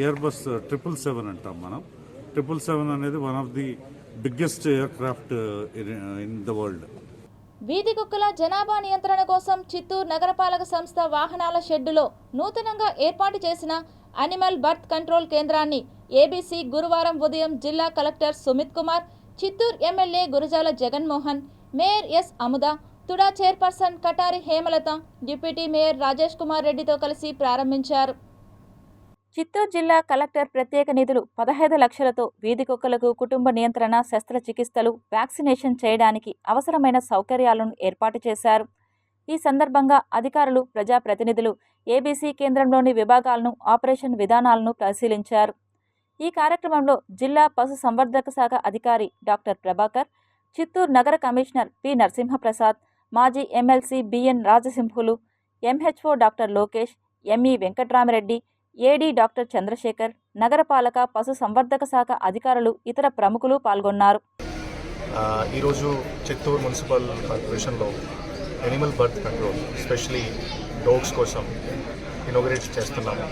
Speaker 13: ఎయిర్బస్ 777 అంటాం మనం. 777 అనేది one of the biggest aircraft in the world.
Speaker 1: వీధి కుక్కల జనాభా నియంత్రణ కోసం చిత్తూరు నగరపాలక సంస్థ వాహనాల షెడ్డులో నూతనంగా ఏర్పాటు చేసిన అనిమల్ బర్త్ కంట్రోల్ కేంద్రాన్ని ఏబీసీ గురువారం ఉదయం జిల్లా collector Sumit Kumar, Chittoor MLA Gurajala Jaganmohan, mayor S Amuda, TUDA chairperson Katari Hemalatha, deputy mayor Rajesh Kumar రెడ్డితో కలిసి ప్రారంభించారు. చిత్తూరు జిల్లా కలెక్టర్ ప్రత్యేక నిధులు 15 లక్షలతో వీధి కుక్కలకు కుటుంబ నియంత్రణ, శస్త్రచికిత్సలు, వ్యాక్సినేషన్ చేయడానికి అవసరమైన సౌకర్యాలను ఏర్పాటు చేశారు. ఈ సందర్భంగా అధికారులు, ప్రజాప్రతినిధులు ఏబీసీ కేంద్రంలోని విభాగాలను, ఆపరేషన్ విధానాలను పరిశీలించారు. ఈ కార్యక్రమంలో జిల్లా పశు సంవర్ధక శాఖ అధికారి డాక్టర్ ప్రభాకర్, చిత్తూరు నగర కమిషనర్ పి నరసింహప్రసాద్, మాజీ MLC BN Rajasimhulu, MHO doctor Lokesh, ME Venkatramareddy, AD doctor Chandrasekhar, నగరపాలక పశు సంవర్ధక శాఖ అధికారులు, ఇతర ప్రముఖులు పాల్గొన్నారు.
Speaker 14: ఈరోజు చిత్తూరు మున్సిపల్ కార్పొరేషన్లో animal birth control especially dogs కోసం ఇనాగరేట్ చేస్తున్నాము.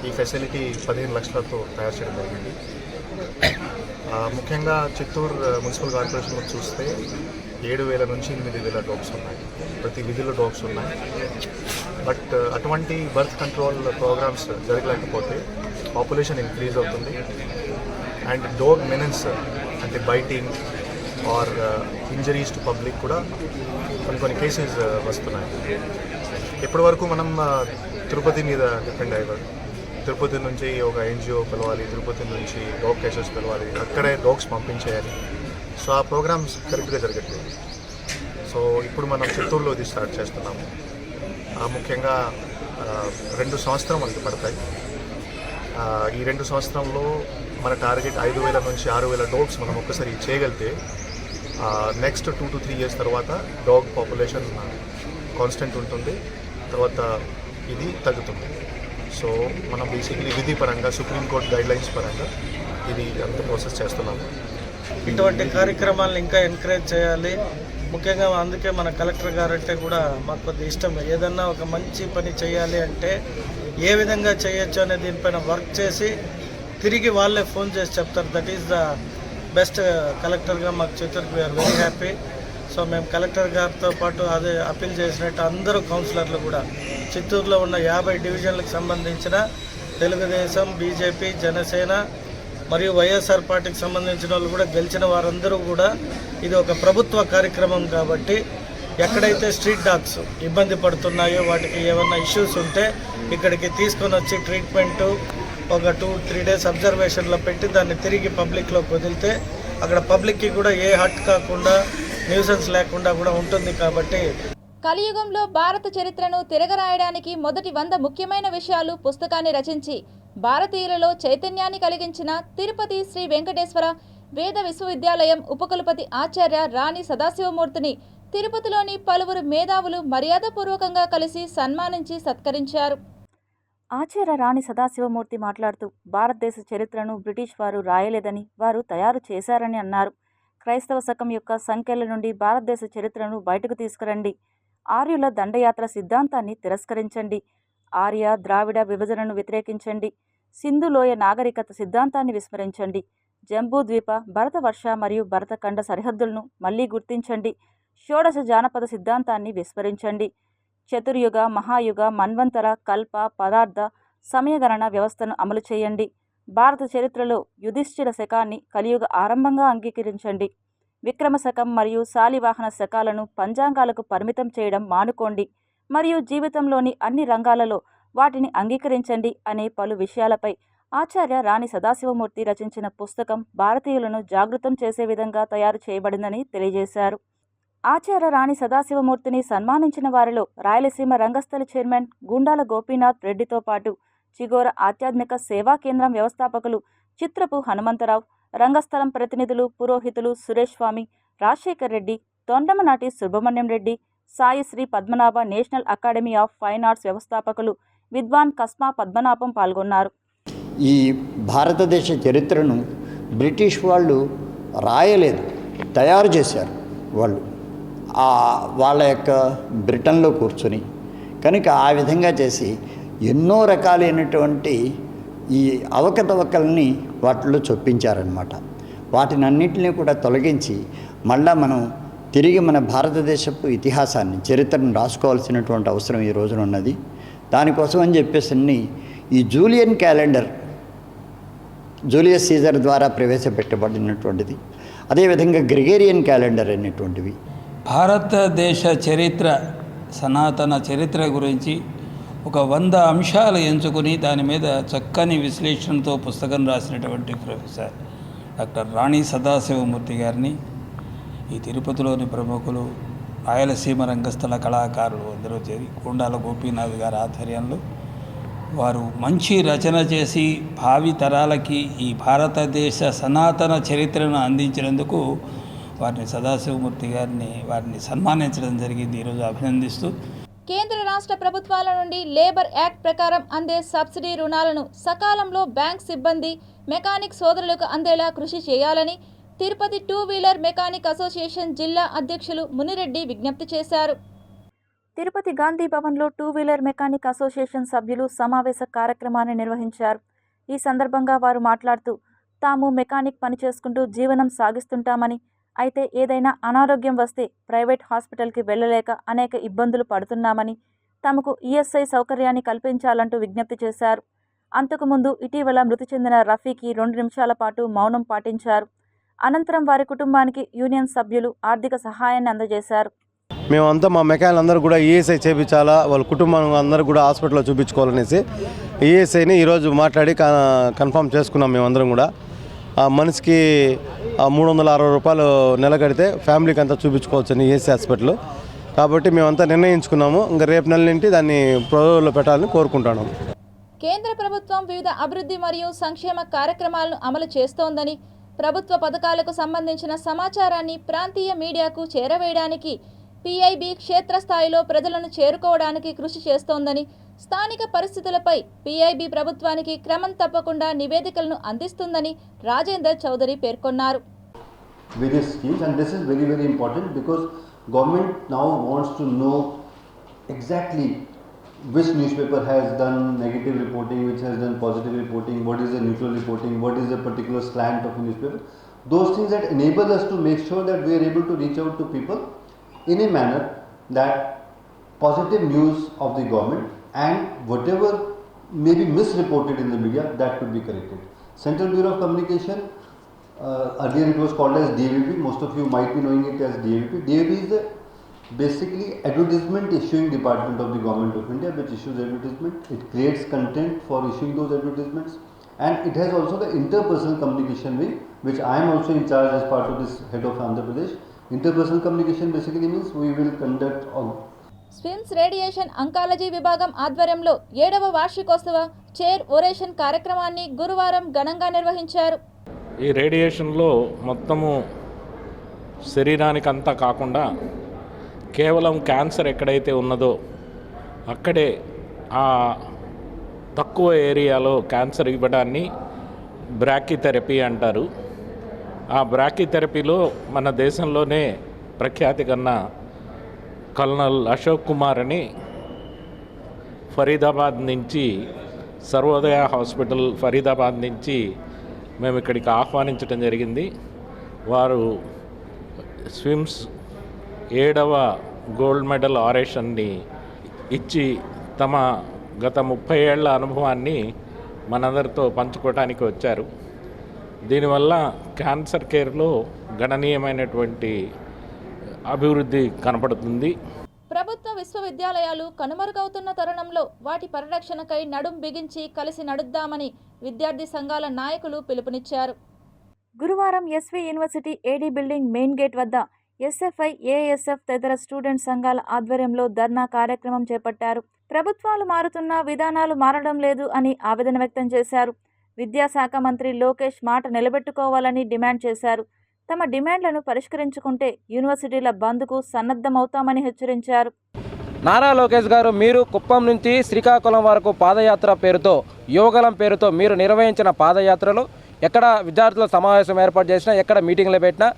Speaker 14: ఈ ఫెసిలిటీ 15 లక్షలతో తయారు చేయడం జరిగింది. ముఖ్యంగా చిత్తూరు మున్సిపల్ కార్పొరేషన్లో చూస్తే 7,000 నుంచి 8,000 డాగ్స్ ఉన్నాయి. ప్రతి వీధిలో డాగ్స్ ఉన్నాయి. బట్ అటువంటి బర్త్ కంట్రోల్ ప్రోగ్రామ్స్ జరగలేకపోతే పాపులేషన్ ఇంక్రీజ్ అవుతుంది. అండ్ డాగ్ మెనెన్స్ అంటే biting or injuries to public కూడా కొన్ని కేసెస్ వస్తున్నాయి. ఇప్పటివరకు మనం తిరుపతి మీద డిపెండ్ అయ్యారు. తిరుపతి నుంచి ఒక ఎన్జిఓ పిలవాలి, తిరుపతి నుంచి డాగ్ కేసెస్ పిలవాలి, అక్కడే డాగ్స్ పంపించేయాలి. సో ఆ ప్రోగ్రామ్స్ కరెక్ట్గా జరగట్లేదు. సో ఇప్పుడు మనం చిత్తూరులో ఇది స్టార్ట్ చేస్తున్నాము. ముఖ్యంగా 2 సంవత్సరం మనకి పడతాయి. ఈ 2 సంవత్సరంలో మన టార్గెట్ 5,000 నుంచి 6,000 డాగ్స్ మనం ఒక్కసారి చేయగలిగితే నెక్స్ట్ 2 to 3 ఇయర్స్ తర్వాత డాగ్ పాపులేషన్ కాన్స్టెంట్ ఉంటుంది. తర్వాత ఇది తగ్గుతుంది. సో మనం బేసిక్లీ విధి పరంగా సుప్రీంకోర్టు గైడ్లైన్స్ పరంగా ఇది అంత ప్రాసెస్ చేస్తున్నాము.
Speaker 15: ఇటువంటి కార్యక్రమాలను ఇంకా ఎంకరేజ్ చేయాలి. ముఖ్యంగా అందుకే మన కలెక్టర్ గారు అంటే కూడా మాకు కొద్ది ఇష్టం. ఏదన్నా ఒక మంచి పని చేయాలి అంటే ఏ విధంగా చేయొచ్చు అనే దీనిపైన వర్క్ చేసి తిరిగి వాళ్ళే ఫోన్ చేసి చెప్తారు. దట్ ఈస్ ద బెస్ట్ కలెక్టర్గా మాకు చిత్తూరుకి వీఆర్ వెరీ హ్యాపీ. సో మేము కలెక్టర్ గారితో పాటు అదే అప్పీల్ చేసినట్టు అందరూ కౌన్సిలర్లు కూడా చిత్తూరులో ఉన్న 50 డివిజన్లకు సంబంధించిన తెలుగుదేశం, బీజేపీ, జనసేన మరియు వైఎస్ఆర్ పార్టీకి సంబంధించిన వాళ్ళు కూడా గెలిచిన వారందరూ కూడా ఇది ఒక ప్రభుత్వ కార్యక్రమం కాబట్టి ఎక్కడైతే స్ట్రీట్ డాగ్స్ ఇబ్బంది పడుతున్నాయో వాటికి ఏమన్నా ఇష్యూస్ ఉంటే ఇక్కడికి తీసుకొని వచ్చి ట్రీట్మెంటు ఒక 2-3 డేస్ అబ్జర్వేషన్లో పెట్టి దాన్ని తిరిగి పబ్లిక్లోకి వదిలితే అక్కడ పబ్లిక్కి కూడా ఏ హర్ట్ కాకుండా న్యూసెన్స్ లేకుండా కూడా ఉంటుంది. కాబట్టి
Speaker 1: కలియుగంలో భారత చరిత్రను తిరగరాయడానికి మొదటి 100 ముఖ్యమైన విషయాలు పుస్తకాన్ని రచించి భారతీయులలో చైతన్యాన్ని కలిగించిన తిరుపతి శ్రీ వెంకటేశ్వర వేద విశ్వవిద్యాలయం ఉపకులపతి ఆచార్య రాణి సదాశివమూర్తిని తిరుపతిలోని పలువురు మేధావులు మర్యాదపూర్వకంగా కలిసి సన్మానించి సత్కరించారు. ఆచార్య రాణి సదాశివమూర్తి మాట్లాడుతూ భారతదేశ చరిత్రను బ్రిటిష్ వారు రాయలేదని, వారు తయారు చేశారని అన్నారు. క్రైస్తవ శకం యొక్క సంఖ్యల నుండి భారతదేశ చరిత్రను బయటకు తీసుకురండి. ఆర్యుల దండయాత్ర సిద్ధాంతాన్ని తిరస్కరించండి. ఆర్య ద్రావిడ విభజనను వ్యతిరేకించండి. సింధులోయ నాగరికత సిద్ధాంతాన్ని విస్మరించండి. జంబూద్వీప, భరతవర్ష మరియు భరతఖండ సరిహద్దులను మళ్లీ గుర్తించండి. షోడశ జానపద సిద్ధాంతాన్ని విస్మరించండి. చతుర్యుగ, మహాయుగ, మన్వంతర, కల్ప, పదార్థ, సమయగణన వ్యవస్థను అమలు చేయండి. భారత చరిత్రలో యుధిష్ఠిర శకాన్ని కలియుగ ఆరంభంగా అంగీకరించండి. విక్రమ శకం మరియు శాలివాహన శకాలను పంచాంగాలకు పరిమితం చేయడం మానుకోండి మరియు జీవితంలోని అన్ని రంగాలలో వాటిని అంగీకరించండి అనే పలు విషయాలపై ఆచార్య రాణి సదాశివమూర్తి రచించిన పుస్తకం భారతీయులను జాగృతం చేసే విధంగా తయారు చేయబడిందని తెలియజేశారు. ఆచార్య రాణి సదాశివమూర్తిని సన్మానించిన వారిలో రాయలసీమ రంగస్థలి చైర్మన్ గుండాల గోపీనాథ్ రెడ్డితో పాటు చిగోర ఆధ్యాత్మిక సేవా కేంద్రం వ్యవస్థాపకులు చిత్రపు హనుమంతరావు, రంగస్థలం ప్రతినిధులు పురోహితులు Suresh Swami, Rajasekhar Reddy, Thondamanati Subrahmanyam Reddy, Saisri Padmanabha National Academy of Fine Arts వ్యవస్థాపకులు విద్వాన్ కస్మా పద్మనాభం పాల్గొన్నారు.
Speaker 16: ఈ భారతదేశ చరిత్రను బ్రిటిష్ వాళ్ళు రాయలేదు, తయారు చేశారు. వాళ్ళు వాళ్ళ యొక్క బ్రిటన్లో కూర్చొని కనుక ఆ విధంగా చేసి ఎన్నో రకాలైనటువంటి ఈ అవకతవకల్ని వాటిలో చొప్పించారనమాట. వాటినన్నింటినీ కూడా తొలగించి మళ్ళా మనం తిరిగి మన భారతదేశపు ఇతిహాసాన్ని, చరిత్రను రాసుకోవాల్సినటువంటి అవసరం ఈ రోజున ఉన్నది. దానికోసం అని చెప్పేసి ఈ జూలియన్ క్యాలెండర్ జూలియస్ సీజర్ ద్వారా ప్రవేశపెట్టబడినటువంటిది, అదేవిధంగా గ్రెగేరియన్ క్యాలెండర్ అనేటువంటివి.
Speaker 17: భారతదేశ చరిత్ర, సనాతన చరిత్ర గురించి ఒక 100 అంశాలు ఎంచుకుని దాని మీద చక్కని విశ్లేషణతో పుస్తకం రాసినటువంటి ప్రొఫెసర్ డాక్టర్ రాణి సదాశివమూర్తి గారిని ఈ తిరుపతిలోని ప్రముఖులు, రాయలసీమ రంగస్థల కళాకారులు అందరూ చేరి గుండాల గోపీనాథ్ గారి ఆధ్వర్యంలో వారు మంచి రచన చేసి భావి తరాలకి ఈ భారతదేశ సనాతన చరిత్రను అందించినందుకు వారిని సదాశివమూర్తి గారిని సన్మానించడం జరిగింది. ఈరోజు అభినందిస్తూ
Speaker 1: కేంద్ర రాష్ట్ర ప్రభుత్వాల నుండి లేబర్ యాక్ట్ ప్రకారం అందే సబ్సిడీ రుణాలను సకాలంలో బ్యాంక్ సిబ్బంది, మెకానిక్ సోదరులకు అందేలా కృషి చేయాలని తిరుపతి 2 వీలర్ మెకానిక్ అసోసియేషన్ జిల్లా అధ్యక్షులు మునిరెడ్డి విజ్ఞప్తి చేశారు. తిరుపతి గాంధీ భవన్లో 2 వీలర్ మెకానిక్ అసోసియేషన్ సభ్యులు సమావేశ కార్యక్రమాన్ని నిర్వహించారు. ఈ సందర్భంగా వారు మాట్లాడుతూ తాము మెకానిక్ పని చేసుకుంటూ జీవనం సాగిస్తుంటామని, అయితే ఏదైనా అనారోగ్యం వస్తే ప్రైవేట్ హాస్పిటల్కి వెళ్ళలేక అనేక ఇబ్బందులు పడుతున్నామని, తమకు ఈఎస్ఐ సౌకర్యాన్ని కల్పించాలంటూ విజ్ఞప్తి చేశారు. అంతకుముందు ఇటీవల మృతి చెందిన రఫీకి 2 నిమిషాల పాటు మౌనం పాటించారు. అనంతరం వారి కుటుంబానికి యూనియన్ సభ్యులు ఆర్థిక సహాయాన్ని అందజేశారు.
Speaker 18: మేమంతా మా మెకానిక్ అందరూ కూడా ఈఎస్ఐ చేయించాలా, వాళ్ళ కుటుంబం అందరూ కూడా హాస్పిటల్లో చూపించుకోవాలనేసి ఈఎస్ఐని ఈరోజు మాట్లాడి కన్ఫర్మ్ చేసుకున్నాం. మేమందరం కూడా మనిషికి 360 రూపాయలు నెల కడితే ఫ్యామిలీకి అంతా చూపించుకోవచ్చని ఈఎస్ఐ హాస్పిటల్. కాబట్టి మేమంతా నిర్ణయించుకున్నాము. ఇంకా రేపు నెల నుండి దాన్ని ప్రజల్లో పెట్టాలని కోరుకుంటున్నాము.
Speaker 1: కేంద్ర ప్రభుత్వం వివిధ అభివృద్ధి మరియు సంక్షేమ కార్యక్రమాలను అమలు చేస్తోందని, ప్రభుత్వ పథకాలకు సంబంధించిన సమాచారాన్ని ప్రాంతీయ మీడియాకు చేరవేయడానికి పిఐబి క్షేత్రస్థాయిలో ప్రజలను చేరుకోవడానికి కృషి చేస్తోందని, స్థానిక పరిస్థితులపై పిఐబి ప్రభుత్వానికి క్రమం తప్పకుండా నివేదికలను అందిస్తుందని రాజేందర్ చౌదరి పేర్కొన్నారు.
Speaker 19: Various schemes, and this is very, very important because government now wants to know exactly which newspaper has done negative reporting, which has done positive reporting, what is the neutral reporting, what is the particular slant of a newspaper. Those things that enable us to make sure that we are able to reach out to people in a manner that positive news of the government and whatever may be misreported in the media, that could be corrected. Central Bureau of Communication, earlier it was called as DAVP, most of you might be knowing it as DAVP. DAVP is the basically advertisement issuing department of the government of India, which issues advertisement. It creates content for issuing those advertisements, and it has also the interpersonal communication wing, which I am also in charge as part of this head of Andhra Pradesh. Interpersonal communication basically means we will conduct
Speaker 1: SVIMS radiation oncology విభాగం ఆధ్వర్యంలో 7వ వార్షికోత్సవ చైర్ ఒరేషన్ కార్యక్రమాన్ని గురువారం ఘనంగా నిర్వహించారు.
Speaker 20: ఈ రేడియేషన్లో మొత్తము శరీరానికంతా కాకుండా కేవలం క్యాన్సర్ ఎక్కడైతే ఉన్నదో అక్కడే ఆ తక్కువ ఏరియాలో క్యాన్సర్ ఇవ్వడాన్ని బ్రాకీథెరపీ అంటారు. ఆ బ్రాకీథెరపీలో మన దేశంలోనే ప్రఖ్యాతి కన్న కల్నల్ అశోక్ కుమార్ అని ఫరీదాబాద్ నుంచి, సర్వోదయ హాస్పిటల్ ఫరీదాబాద్ నుంచి మేము ఇక్కడికి ఆహ్వానించడం జరిగింది. వారు స్విమ్స్ 7వ గోల్డ్ మెడల్ ఆరేషన్ని ఇచ్చి తమ గత 30 ఏళ్ల అనుభవాన్ని మనందరితో పంచుకోవడానికి వచ్చారు. దీనివల్ల క్యాన్సర్ కేర్లో గణనీయమైనటువంటి అభివృద్ధి కనపడుతుంది.
Speaker 1: ప్రభుత్వ విశ్వవిద్యాలయాలు కనుమరుగవుతున్న తరుణంలో వాటి పరిరక్షణకై నడుం బిగించి కలిసి నడుద్దామని విద్యార్థి సంఘాల నాయకులు పిలుపునిచ్చారు. గురువారం ఎస్వి యూనివర్సిటీ ఏడీ బిల్డింగ్ మెయిన్ గేట్ వద్ద ఎస్ఎఫ్ఐ, ఏఎస్ఎఫ్ తదితర స్టూడెంట్ సంఘాల ఆధ్వర్యంలో ధర్నా కార్యక్రమం చేపట్టారు. ప్రభుత్వాలు మారుతున్నా విధానాలు మారడం లేదు అని ఆవేదన వ్యక్తం చేశారు. విద్యాశాఖ మంత్రి లోకేష్ మాట నిలబెట్టుకోవాలని డిమాండ్ చేశారు. తమ డిమాండ్లను పరిష్కరించుకుంటే యూనివర్సిటీల బంద్కు సన్నద్ధమవుతామని హెచ్చరించారు.
Speaker 21: నారా లోకేష్ గారు, మీరు కుప్పం నుంచి శ్రీకాకుళం వరకు పాదయాత్ర పేరుతో, యువగలం పేరుతో మీరు నిర్వహించిన పాదయాత్రలో ఎక్కడ విద్యార్థుల సమావేశం ఏర్పాటు చేసినా, ఎక్కడ మీటింగ్లు పెట్టినా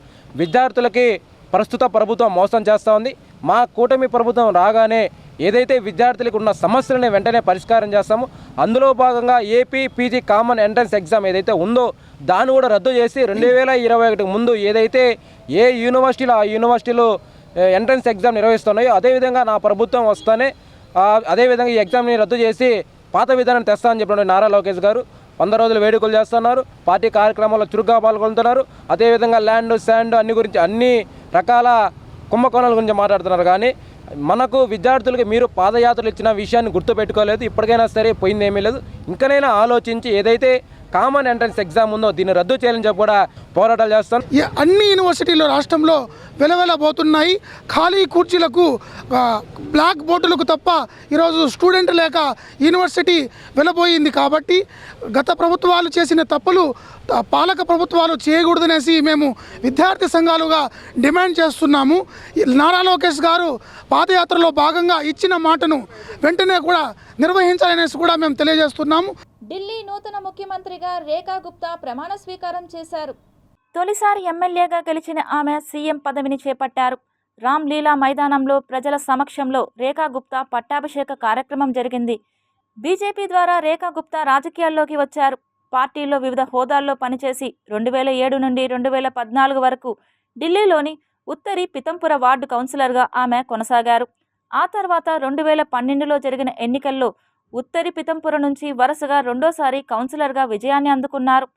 Speaker 21: విద్యార్థులకి ప్రస్తుత ప్రభుత్వం మోసం చేస్తూ ఉంది. మా కూటమి ప్రభుత్వం రాగానే ఏదైతే విద్యార్థులకు ఉన్న సమస్యలని వెంటనే పరిష్కారం చేస్తామో, అందులో భాగంగా AP PG common entrance exam ఏదైతే ఉందో దాన్ని కూడా రద్దు చేసి 2021 ముందు ఏదైతే ఏ యూనివర్సిటీలో ఆ యూనివర్సిటీలో ఎంట్రన్స్ ఎగ్జామ్ నిర్వహిస్తున్నాయో అదేవిధంగా నా ప్రభుత్వం వస్తానే అదేవిధంగా ఈ ఎగ్జామ్ని రద్దు చేసి పాత విధానాన్ని తెస్తామని చెప్పిన నారా లోకేష్ గారు 100 రోజులు వేడుకలు చేస్తున్నారు. పార్టీ కార్యక్రమాల్లో చురుగ్గా పాల్గొంటున్నారు. అదేవిధంగా ల్యాండ్, శాండ్ అన్ని రకాల కుంభకోణాల గురించి మాట్లాడుతున్నారు. కానీ మనకు విద్యార్థులకి మీరు పాదయాత్రలు ఇచ్చిన విషయాన్ని గుర్తుపెట్టుకోలేదు. ఇప్పటికైనా సరే పోయిందేమీ లేదు. ఇంకనైనా ఆలోచించి ఏదైతే కామన్ ఎంట్రన్స్ ఎగ్జామ్ ఉందో దీన్ని రద్దు చేయాలని చెప్పి కూడా పోరాటాలు చేస్తాం.
Speaker 22: అన్ని యూనివర్సిటీలు రాష్ట్రంలో వెలవెలబోతున్నాయి. ఖాళీ కుర్చీలకు, బ్లాక్ బోర్డులకు తప్ప ఈరోజు స్టూడెంట్ లేక యూనివర్సిటీ వెలబోయింది. కాబట్టి గత ప్రభుత్వాలు చేసిన తప్పులు పాలక ప్రభుత్వాలు చేయకూడదనేసి మేము విద్యార్థి సంఘాలుగా డిమాండ్ చేస్తున్నాము. నారా లోకేష్ గారు పాదయాత్రలో భాగంగా ఇచ్చిన మాటను వెంటనే కూడా నిర్వహించాలనేసి కూడా మేము తెలియజేస్తున్నాము.
Speaker 1: ఢిల్లీ నూతన ముఖ్యమంత్రిగా రేఖా గుప్తా ప్రమాణ స్వీకారం చేశారు. తొలిసారి ఎమ్మెల్యేగా గెలిచిన ఆమె సీఎం పదవిని చేపట్టారు. రామ్లీలా మైదానంలో ప్రజల సమక్షంలో రేఖా గుప్తా పట్టాభిషేక కార్యక్రమం జరిగింది. బీజేపీ ద్వారా రేఖా గుప్తా రాజకీయాల్లోకి వచ్చారు. పార్టీలో వివిధ హోదాల్లో పనిచేసి 2007 నుండి 2014 వరకు ఢిల్లీలోని ఉత్తరి పితంపుర వార్డు కౌన్సిలర్గా ఆమె కొనసాగారు. ఆ తర్వాత 2012లో జరిగిన ఎన్నికల్లో ఉత్తరి పితంపుర నుంచి వరుసగా రెండోసారి కౌన్సిలర్గా విజయాన్ని అందుకున్నారు.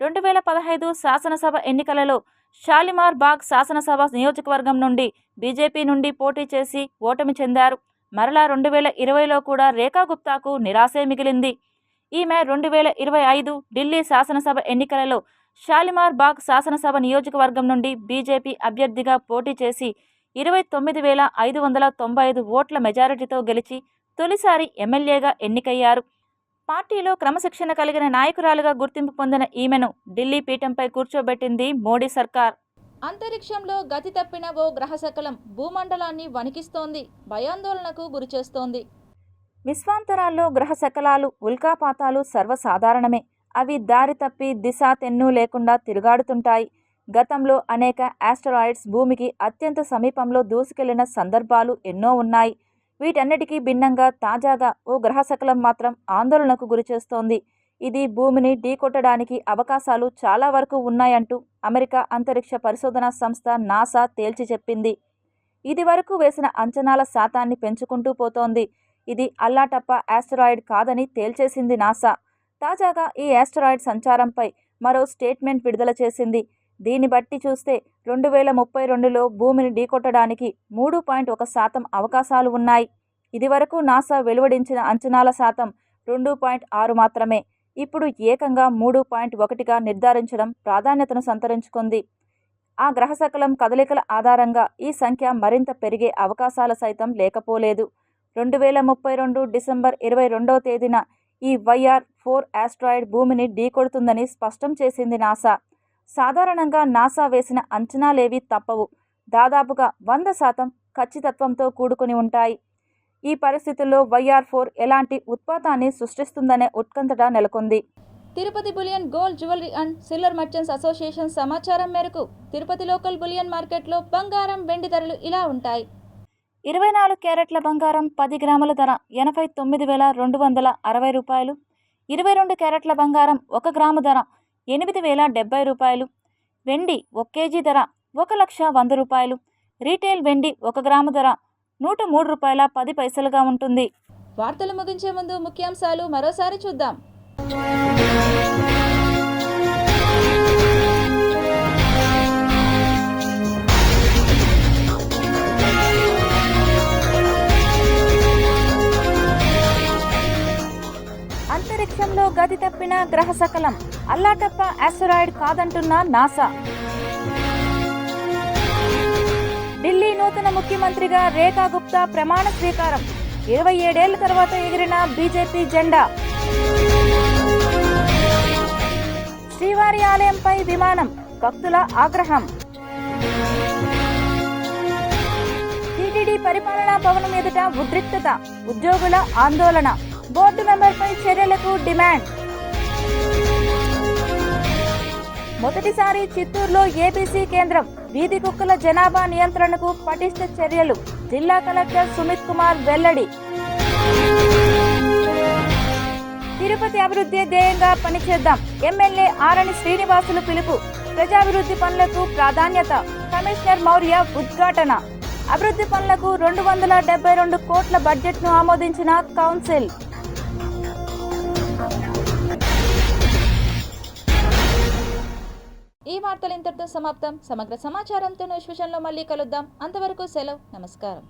Speaker 1: 2015 శాసనసభ ఎన్నికలలో షాలిమార్ బాగ్ శాసనసభ నియోజకవర్గం నుండి బీజేపీ నుండి పోటీ చేసి ఓటమి చెందారు. మరలా 2020లో కూడా రేఖా గుప్తాకు నిరాశే మిగిలింది. ఈమె 2025 ఢిల్లీ శాసనసభ ఎన్నికలలో షాలిమార్ బాగ్ శాసనసభ నియోజకవర్గం నుండి బీజేపీ అభ్యర్థిగా పోటీ చేసి 29,595 ఓట్ల మెజారిటీతో గెలిచి తొలిసారి ఎమ్మెల్యేగా ఎన్నికయ్యారు. పార్టీలో క్రమశిక్షణ కలిగిన నాయకురాలుగా గుర్తింపు పొందిన ఈమెను ఢిల్లీ పీఠంపై కూర్చోబెట్టింది మోడీ సర్కార్. అంతరిక్షంలో గతి తప్పిన ఓ గ్రహశకలం భూమండలాన్ని వణికిస్తోంది, భయాందోళనకు గురిచేస్తోంది. విశ్వాంతరాల్లో గ్రహశకలాలు, ఉల్కాపాతాలు సర్వసాధారణమే. అవి దారి తప్పి దిశ తెన్ను లేకుండా తిరుగాడుతుంటాయి. గతంలో అనేక ఆస్టరాయిడ్స్ భూమికి అత్యంత సమీపంలో దూసుకెళ్లిన సందర్భాలు ఎన్నో ఉన్నాయి. వీటన్నిటికీ భిన్నంగా తాజాగా ఓ గ్రహశకలం మాత్రం ఆందోళనకు గురిచేస్తోంది. ఇది భూమిని ఢీకొట్టడానికి అవకాశాలు చాలా వరకు ఉన్నాయంటూ అమెరికా అంతరిక్ష పరిశోధనా సంస్థ నాసా తేల్చి చెప్పింది. ఇది వరకు వేసిన అంచనాల శాతాన్ని పెంచుకుంటూ పోతోంది. ఇది అల్లాటప్ప ఆస్టరాయిడ్ కాదని తేల్చేసింది నాసా. తాజాగా ఈ ఆస్టరాయిడ్ సంచారంపై మరో స్టేట్మెంట్ విడుదల చేసింది. దీన్ని బట్టి చూస్తే 2032లో భూమిని ఢీకొట్టడానికి 3.1% అవకాశాలు ఉన్నాయి. ఇదివరకు నాసా వెలువడించిన అంచనాల శాతం 2.6 మాత్రమే. ఇప్పుడు ఏకంగా 3.1గా నిర్ధారించడం ప్రాధాన్యతను సంతరించుకుంది. ఆ గ్రహశకలం కదలికల ఆధారంగా ఈ సంఖ్య మరింత పెరిగే అవకాశాలు సైతం లేకపోలేదు. 2032 డిసెంబర్ 22వ తేదీన ఈ YR-4 ఆస్ట్రాయిడ్ భూమిని ఢీకొడుతుందని స్పష్టం చేసింది నాసా. సాధారణంగా నాసా వేసిన అంచనాలేవీ తప్పవు. దాదాపుగా 100% ఖచ్చితత్వంతో కూడుకుని ఉంటాయి. ఈ పరిస్థితుల్లో YR4 ఎలాంటి ఉత్పాతాన్ని సృష్టిస్తుందనే ఉత్కంఠ నెలకొంది. Tirupati bullion gold jewellery and silver merchants association సమాచారం మేరకు తిరుపతి లోకల్ బులియన్ మార్కెట్లో బంగారం, వెండి ధరలు ఇలా ఉంటాయి. 24 క్యారెట్ల బంగారం 10 గ్రాముల ధర 89,260 రూపాయలు. 22 క్యారెట్ల బంగారం 1 గ్రాము ధర 8,070 రూపాయలు. వెండి 1 కేజీ ధర 1,100 రూపాయలు. రీటైల్ వెండి 1 గ్రాము ధర 103 రూపాయల 10 పైసలుగా ఉంటుంది. వార్తలు ముగించే ముందు ముఖ్యాంశాలు మరోసారి చూద్దాం. అంతరిక్షంలో గతి తప్పిన గ్రహ శకలం, అల్లాటప్ప ఆస్టరాయిడ్ కాదంటున్న నాసా. ఢిల్లీ నూతన ముఖ్యమంత్రిగా రేఖా గుప్తా ప్రమాణ స్వీకారం. 27 ఏళ్ల తర్వాత ఎగిరిన బీజేపీ జెండా. శ్రీవారి ఆలయంపై విమానం, భక్తుల ఆగ్రహం. టీటీడీ పరిపాలనా భవనం ఎదుట ఉద్రిక్తత, ఉద్యోగుల ఆందోళన. బోర్డు మెంబర్పై చర్యలకు డిమాండ్. మొదటిసారి చిత్తూరులో ఏబీసీ కేంద్రం, వీధి కుక్కల జనాభా నియంత్రణకు పటిష్ట చర్యలు. జిల్లా కలెక్టర్ సుమిత్ కుమార్ వెల్లడి. తిరుపతి అభివృద్ధి ధ్యేయంగా పనిచేద్దాం, ఎమ్మెల్యే ఆరణి శ్రీనివాసులు పిలుపు. ప్రజాభివృద్ధి పనులకు ప్రాధాన్యత, కమిషనర్ మౌర్య ఉద్ఘాటన. అభివృద్ధి పనులకు 272 కోట్ల బడ్జెట్ను ఆమోదించిన కౌన్సిల్. ఈ వార్తలు ఇంతటితో సమాప్తం. సమగ్ర సమాచారంతో విశ్వసంలో మళ్ళీ కలుద్దాం. అంతవరకు సెలవు. నమస్కారం.